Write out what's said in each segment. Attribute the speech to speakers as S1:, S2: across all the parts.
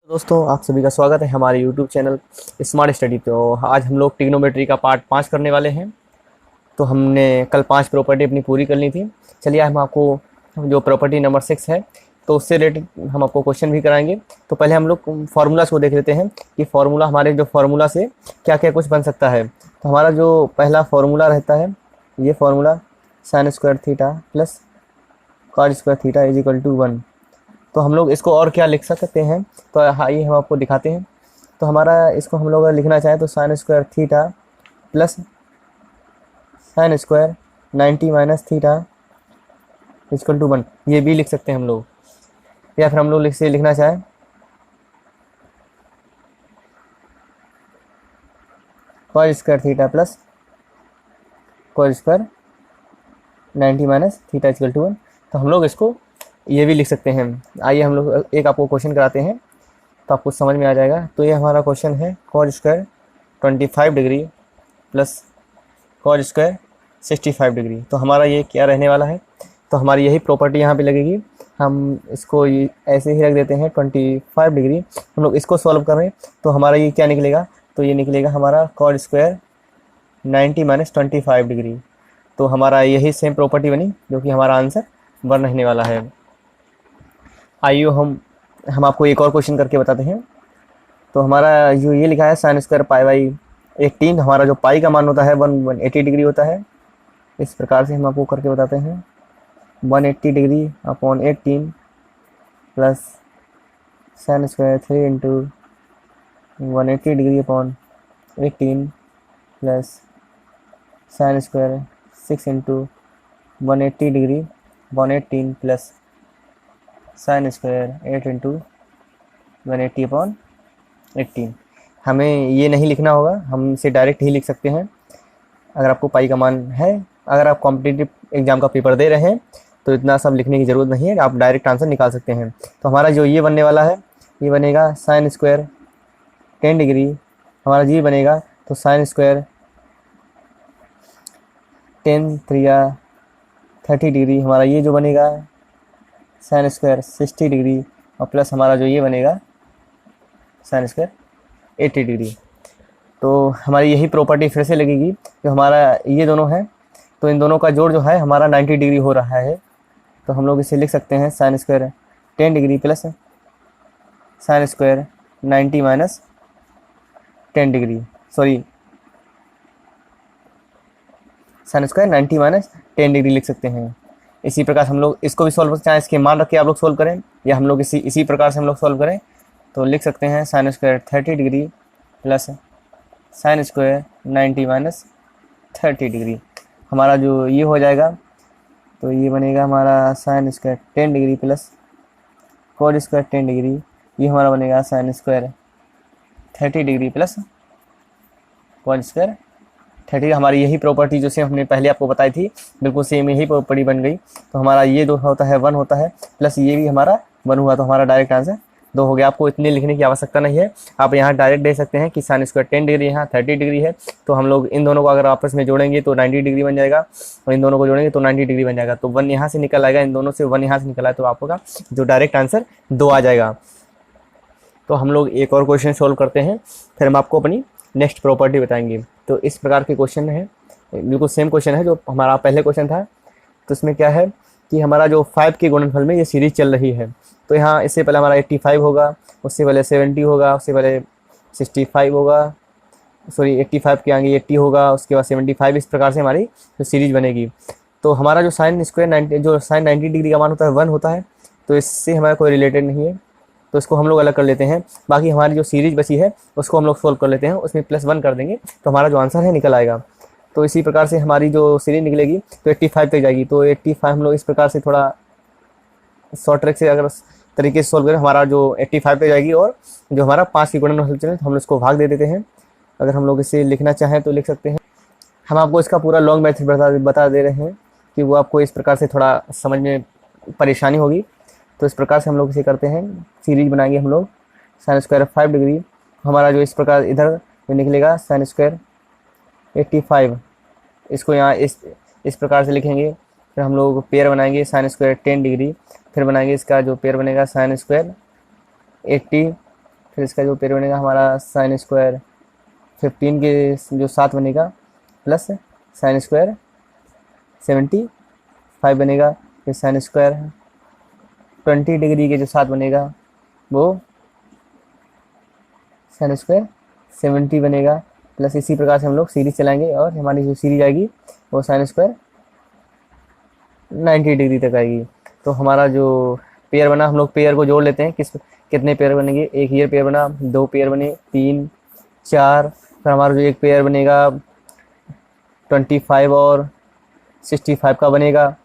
S1: दोस्तों, आप सभी का स्वागत है हमारे YouTube चैनल स्मार्ट स्टडी। तो आज हम लोग ट्रिग्नोमेट्री का पार्ट 5 करने वाले हैं। तो हमने कल 5 प्रॉपर्टी अपनी पूरी कर ली थी। चलिए हम आपको जो प्रॉपर्टी नंबर 6 है तो उससे रिलेटेड हम आपको क्वेश्चन भी कराएंगे। तो पहले हम लोग फार्मूलाज को देख लेते हैं कि फार्मूला हमारे जो फार्मूला से क्या क्या कुछ बन सकता है। तो हमारा जो पहला फार्मूला रहता है, ये formula sine square theta plus cos square theta is equal to 1। तो हम लोग इसको और क्या लिख सकते हैं, तो आइए हम आपको दिखाते हैं। तो हमारा इसको हम लोग अगर लिखना चाहें तो sine square theta plus sine square 90 minus theta equal to 1, ये भी लिख सकते हैं हम लोग। या फिर हम लोग से लिखना चाहें cos square theta plus cos square 90 minus theta equal to 1, तो हम लोग इसको ये भी लिख सकते हैं। आइए हम लोग एक आपको क्वेश्चन कराते हैं तो आपको समझ में आ जाएगा। तो ये हमारा क्वेश्चन है cos square 25 degree plus cos square 65 degree. तो हमारा ये क्या रहने वाला है, तो हमारी यही प्रॉपर्टी यहाँ पे लगेगी। हम इसको ये ऐसे ही रख देते हैं 25 डिग्री। हम लोग इसको सॉल्व कर रहे हैं तो हमारा ये क्या निकलेगा, तो ये निकलेगा हमारा कॉस स्क्वायर 90 माइनस 25 डिग्री। तो हमारा यही सेम प्रॉपर्टी बनी जो कि हमारा आंसर बन रहने वाला है। आइए हम आपको एक और क्वेश्चन करके बताते हैं। तो हमारा जो ये लिखा है साइन स्क्वायर पाई बाई 18, हमारा जो पाई का मान होता है 180 डिग्री होता है। इस प्रकार से हम आपको करके बताते हैं 180 degree upon 18 plus sine square 3 into 180 degree upon 18 plus sine square 6 into 180 degree 118 plus sine square 8 into 180 upon 18। हमें ये नहीं लिखना होगा, हम इसे डायरेक्ट ही लिख सकते हैं अगर आपको पाई का मान है। अगर आप कॉम्पिटिटिव एग्जाम का पेपर दे रहे हैं तो इतना सब लिखने की ज़रूरत नहीं है, आप डायरेक्ट आंसर निकाल सकते हैं। तो हमारा जो ये बनने वाला है, ये बनेगा साइन स्क्वायर 10 डिग्री, हमारा जी बनेगा तो साइन स्क्वायर 10 3 30 डिग्री, हमारा ये जो बनेगा साइन स्क्वायर 60 डिग्री और प्लस हमारा जो ये बनेगा साइन स्क्वायर 80 डिग्री। तो हमारी यही प्रॉपर्टी फिर से लगेगी जो हमारा ये दोनों है, तो इन दोनों का जोड़ जो है हमारा 90 डिग्री हो रहा है। तो हम लोग इसे लिख सकते हैं sine square 10 degree plus sine square 90 minus 10 degree, sorry sine square 90 minus 10 degree लिख सकते हैं। इसी प्रकार हम लोग इसको भी सॉल्व चाहे इसके मान रख के आप लोग सॉल्व करें, या हम लोग इसी प्रकार से हम लोग सॉल्व करें तो लिख सकते हैं sine square 30 degree plus sine square 90 minus 30 degree. हमारा जो ये हो जाएगा तो ये बनेगा हमारा sine square 10 degree plus cos square 10 degree, ये हमारा बनेगा sine square 30 degree plus cos square 30। हमारी यही प्रॉपर्टी जो से हमने पहले आपको बताई थी, बिल्कुल सेम यही प्रॉपर्टी बन गई। तो हमारा ये दो होता है 1 होता है प्लस ये भी हमारा 1 हुआ, तो हमारा डायरेक्ट आंसर 2 हो गया। आपको इतने लिखने की आवश्यकता नहीं है, आप यहाँ डायरेक्ट दे सकते हैं कि साइन स्क्वायर 10 डिग्री यहाँ 30 डिग्री है। तो हम लोग इन दोनों को अगर आपस में जोड़ेंगे तो 90 डिग्री बन जाएगा, और इन दोनों को जोड़ेंगे तो 90 डिग्री बन जाएगा। तो 1 यहाँ से निकल आएगा, इन दोनों से 1 यहाँ से निकल आए तो आपका जो डायरेक्ट आंसर 2 आ जाएगा। तो हम लोग एक और क्वेश्चन सोल्व करते हैं, फिर हम आपको अपनी नेक्स्ट प्रॉपर्टी बताएंगे। तो इस प्रकार के क्वेश्चन है, बिल्कुल सेम क्वेश्चन है जो हमारा पहले क्वेश्चन था। तो इसमें क्या है कि हमारा जो 5 के गुणनफल में ये सीरीज चल रही है। तो यहाँ इससे पहले हमारा 85 होगा, उससे पहले 70 होगा, उससे पहले 65 होगा, सॉरी 85 के आगे 80 होगा, उसके बाद 75। इस प्रकार से हमारी जो सीरीज बनेगी। तो हमारा जो साइन स्क्वायर 90 डिग्री का मान होता है 1 होता है, तो इससे हमारा कोई रिलेटेड नहीं है, तो इसको हम लोग अलग कर लेते हैं। बाकी हमारी जो सीरीज बची है उसको हम लोग सोल्व कर लेते हैं, उसमें +1 कर देंगे तो हमारा जो आंसर है निकल आएगा। तो इसी प्रकार से हमारी जो सीरीज निकलेगी तो 85 तक जाएगी। तो 85 हम लोग इस प्रकार से थोड़ा शॉर्ट ट्रिक से अगर तरीके से सोल्व करें, हमारा जो 85 पे जाएगी, और जो हमारा 5 की गुणनफल चले तो हम इसको भाग दे देते हैं। अगर हम लोग इसे लिखना चाहें तो लिख सकते हैं। हम आपको इसका पूरा लॉन्ग मेथड बता दे रहे हैं कि वो आपको इस प्रकार से थोड़ा समझ में परेशानी होगी। तो इस प्रकार से हम लोग इसे करते हैं, सीरीज बनाएंगे हम लोग साइन स्क्वायर 5 डिग्री। हमारा जो इस प्रकार इधर निकलेगा साइन स्क्वायर 85, इसको यहाँ इस प्रकार से लिखेंगे। फिर हम लोग पेयर बनाएंगे sin² 10 डिग्री, फिर बनाएंगे इसका जो पेयर बनेगा sin² 80 फिर इसका जो पेयर बनेगा हमारा साइन स्क्वायर 15 के जो 7 बनेगा प्लस साइन स्क्वायर 75 बनेगा। फिर साइन स्क्वायर 20 डिग्री के जो 7 बनेगा वो साइन स्क्वायर 70 बनेगा। प्लस इसी प्रकार से हम लोग सीरीज चलाएंगे और हमारी जो सीरीज आएगी वो साइन स्क्वायर 90 डिग्री तक आएगी। तो हमारा जो पेयर बना, हम लोग पेयर को जोड़ लेते हैं, कितने पेयर बनेंगे। एक ये पेयर बना, 2 पेयर बने, 3 4, फिर हमारा जो एक पेयर बनेगा 25 और 65 का बनेगा,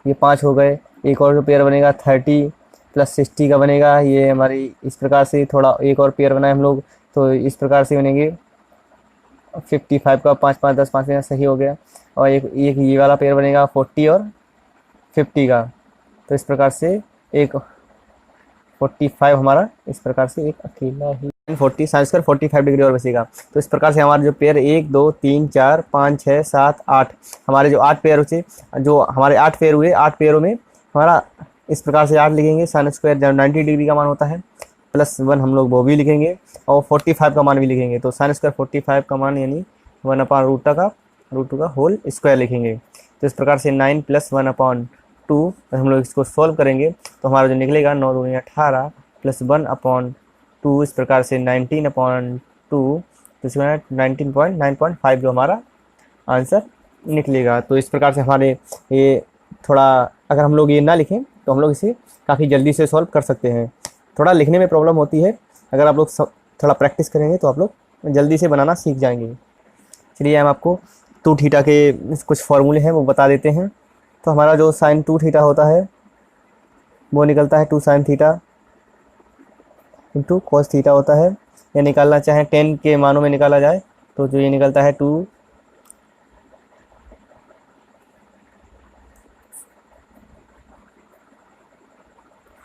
S1: ये 5 हो गए। एक और जो पेयर बनेगा 30 प्लस 60 का बनेगा, ये हमारी इस प्रकार से थोड़ा एक और पेयर बनाए हम लोग, तो इस प्रकार से बनेंगे 55 का 5 5 10 5 सही हो गया। और एक एक ये वाला पेयर बनेगा 40 और 50 का, तो इस प्रकार से एक 45 हमारा इस प्रकार से एक अकेला ही 40 साइन स्क्वायर 45 डिग्री और बचेगा। तो इस प्रकार से हमारे जो पेयर 1 2 3 4 5 6 7 8 हमारे जो 8 पेयर हुए, जो हमारे 8 पेयर हुए, 8 पेयरों में हमारा इस प्रकार से 8 लिखेंगे। साइन स्क्वायर जब 90 डिग्री का मान होता है प्लस 1 हम लोग वो भी लिखेंगे और 45 का मान भी लिखेंगे। तो साइन स्क्वायर 45 का मान यानी 1/√2 का होल स्क्वायर लिखेंगे। तो इस प्रकार से 9 + 1/2 हम लोग इसको सॉल्व करेंगे तो हमारा जो निकलेगा 9 दूनी 18 प्लस 1/2 इस प्रकार से 19/2, तो इसमें 19.9.5 जो हमारा आंसर निकलेगा। तो इस प्रकार से हमारे ये थोड़ा, अगर हम लोग ये ना लिखें तो हम लोग इसे काफ़ी जल्दी से सॉल्व कर सकते हैं। थोड़ा लिखने में प्रॉब्लम होती है, अगर आप लोग थोड़ा प्रैक्टिस करेंगे तो आप लोग जल्दी से बनाना सीख जाएंगे। चलिए हम आपको 2 थीटा के कुछ फॉर्मूले हैं वो बता देते हैं। तो हमारा जो साइन 2 थीटा होता है वो निकलता है 2 sine theta into cos theta होता है। ये निकालना चाहें 10 के मानों में निकाला जाए तो जो ये निकलता है 2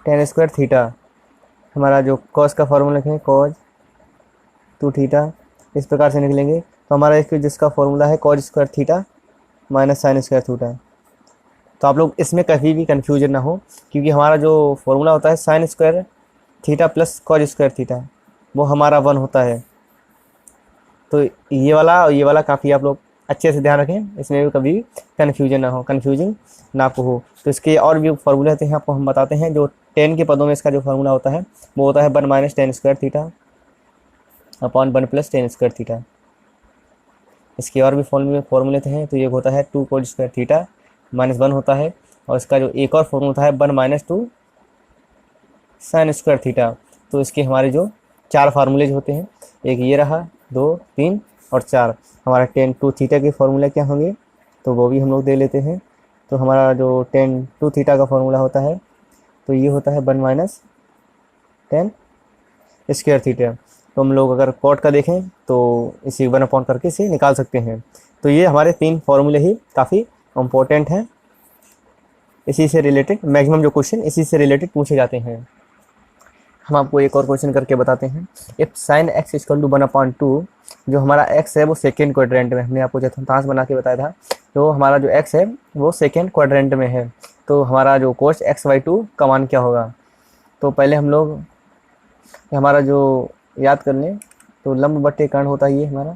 S1: 10 स्क्वायर थीटा। हमारा जो कॉस का फॉर्मूला लिखें कॉज 2 थीटा, इस प्रकार से निकलेंगे। तो हमारा एक जिसका फॉर्मूला है cause square theta minus sign square theta. तो आप लोग इसमें कभी भी कन्फ्यूजन ना हो, क्योंकि हमारा जो फॉर्मूला होता है sign square theta plus cos square theta वो हमारा 1 होता है। तो ये वाला और ये वाला काफ़ी आप लोग अच्छे से ध्यान रखें, इसमें भी कभी कन्फ्यूजन ना हो, कन्फ्यूजिंग ना हो। तो इसके और भी फॉर्मूले होते हैं, आपको हम बताते हैं। जो 10 के पदों में इसका जो फार्मूला होता है वो होता है 1 - 10 square theta upon 1 + 10 square theta. इसके और भी फॉर्मूले हैं, तो ये होता है 2 कोज स्क्वायर थीटा -1 होता है। और इसका जो एक और फॉर्मूला होता है 1 - 2 साइन स्क्वायर थीटा। तो इसके हमारे जो 4 फार्मूलेज होते हैं, एक ये रहा, 2 3 और 4। हमारा 10 2 थीटा के फॉर्मूला क्या होंगे तो वो भी हम लोग दे लेते हैं। तो हमारा जो 10 2 थीटा का फॉर्मूला होता है तो ये होता है 1 - 10 स्क्वायर थीटा। तो हम लोग अगर कॉट का देखें तो इसी 1 करके इसे निकाल सकते हैं। तो ये हमारे 3 फॉर्मूले ही काफ़ी इम्पोर्टेंट हैं, इसी से रिलेटेड मैक्सिमम जो क्वेश्चन इसी से रिलेटेड पूछे जाते हैं। हम आपको एक और क्वेश्चन करके बताते हैं। इफ साइन x = 1/2, जो हमारा x है वो सेकेंड क्वाड्रेंट में, हमने आपको चतुर्थांश बना के बताया था, तो हमारा जो x है वो सेकेंड क्वाड्रेंट में है। तो हमारा जो कोस x/2 का मान क्या होगा। तो पहले हम लोग हमारा जो याद कर लें तो लंब बट्टे कर्ण होता है, ये हमारा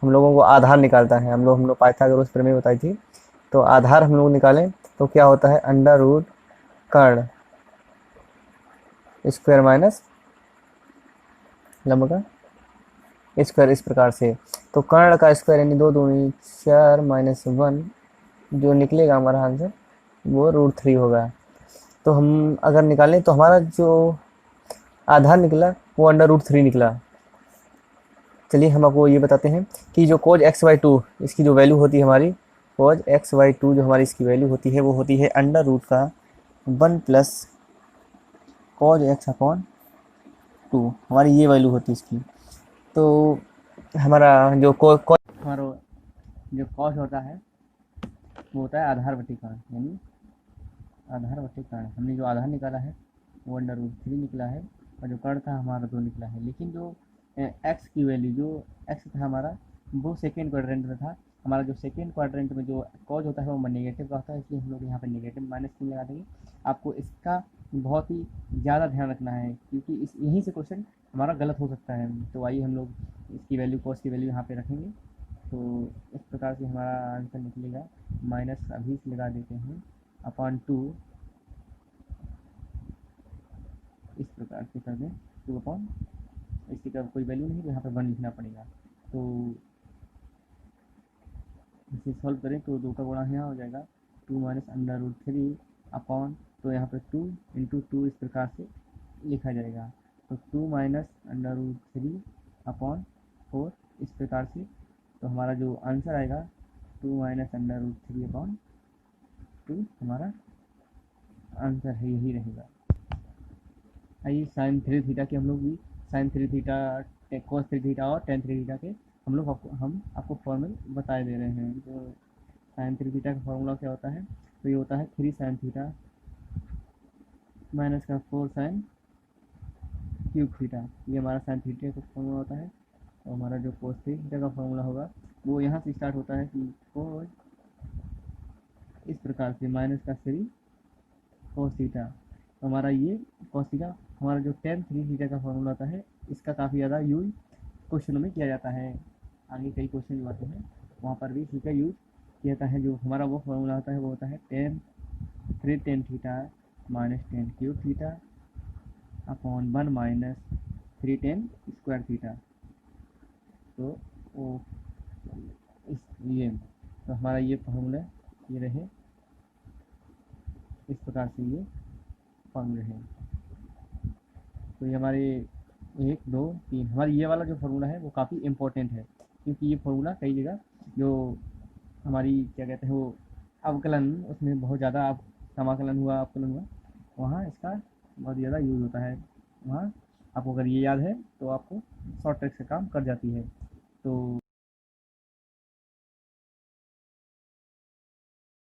S1: हम लोगों को आधार निकालता है। हम लोग पाइथागोरस प्रमेय बताई थी, तो आधार हम लोग निकालें तो क्या होता है √ कर्ण स्क्वायर माइनस लंब का स्क्वायर, इस प्रकार से। तो कर्ण का स्क्वायर यानी 2 दूनी 4 -1 जो निकलेगा हमारा आंसर वो √3 होगा। तो हम अगर निकालें तो हमारा जो आधार निकला वो √3 निकला। चलिए हम आपको ये बताते हैं कि जो कोज x/2 इसकी जो वैल्यू होती है हमारी, कोज x/2 जो हमारी इसकी वैल्यू होती है वो होती है √1 + कोज x/2, हमारी ये वैल्यू होती है इसकी। तो हमारा जो हमारा जो कॉस होता है वो होता है आधार बटे कर्ण, यानी आधार बटे कर्ण। हमने जो आधार निकाला है वो √3 निकला है और जो कर्ण था हमारा 2 निकला है। लेकिन जो x की वैल्यू, जो x था हमारा वो सेकेंड क्वाड्रेंट में था। हमारा जो सेकेंड क्वाड्रेंट में जो कॉज होता है वो नेगेटिव का होता है, इसलिए हम लोग यहाँ पर नेगेटिव -3 लगा देंगे। आपको इसका बहुत ही ज़्यादा ध्यान रखना है, क्योंकि यहीं से क्वेश्चन हमारा गलत हो सकता है। तो आइए हम लोग इसकी वैल्यू, कॉस की वैल्यू यहाँ पे रखेंगे। तो इस प्रकार से हमारा आंसर निकलेगा, माइनस अभी से लगा देते हैं अपॉन 2, इस प्रकार से कर दें 2 अपॉन, इसकी का कोई वैल्यू नहीं तो यहाँ पे 1 लिखना पड़ेगा। तो इसे सॉल्व करें तो 2 का गुणा यहाँ हो जाएगा 2 माइनस अंडर रूट 3 अपॉन, तो यहाँ पे 2 इंटू 2 इस प्रकार से लिखा जाएगा। तो 2 माइनस अंडर रूट 3 अपॉन 4 इस प्रकार से, तो हमारा जो आंसर आएगा 2 माइनस अंडर रूट 3 अपॉन 2 हमारा आंसर है, यही रहेगा। आइए साइन 3 थीटा के हम लोग भी, साइन 3 थीटा, कॉस 3 थीटा और टेन 3 थीटा के हम आपको फॉर्मूल बता दे रहे हैं। तो साइन 3 थीटा का फॉर्मूला क्या होता है, तो ये होता है 3 साइन थीटा माइनस का 4 साइन क्यूब थीटा, ये हमारा साइन थीटा का फॉर्मूला होता है। और हमारा जो कोस थीटा का फॉर्मूला होगा वो यहाँ से स्टार्ट होता है कि कोस, इस प्रकार से माइनस का 3 कोस थीटा। तो हमारा ये कोस थीटा, हमारा जो टेन 3 थीटा का फॉर्मूला होता है, इसका काफ़ी ज़्यादा यूज क्वेश्चनों में किया जाता है। आगे कई क्वेश्चन जो आते हैं वहाँ पर भी इसी का यूज किया जाता है। जो हमारा वो फॉर्मूला होता है वो होता है ten 3 tan theta minus ten cube theta upon 1 minus 3 ten square theta. तो वो इस ये, तो हमारा ये फॉर्मूला ये रहे, इस प्रकार से ये फॉर्मूले हैं। तो ये हमारे 1 2 3, हमारी ये वाला जो फार्मूला है वो काफ़ी इम्पोर्टेंट है, क्योंकि ये फार्मूला कई जगह जो हमारी क्या कहते हैं वो अवकलन, उसमें बहुत ज़्यादा समाकलन हुआ, अवकलन हुआ, वहाँ इसका बहुत ज़्यादा यूज़ होता है। वहाँ आपको अगर ये याद है तो आपको शॉर्ट ट्रिक से काम कर जाती है। तो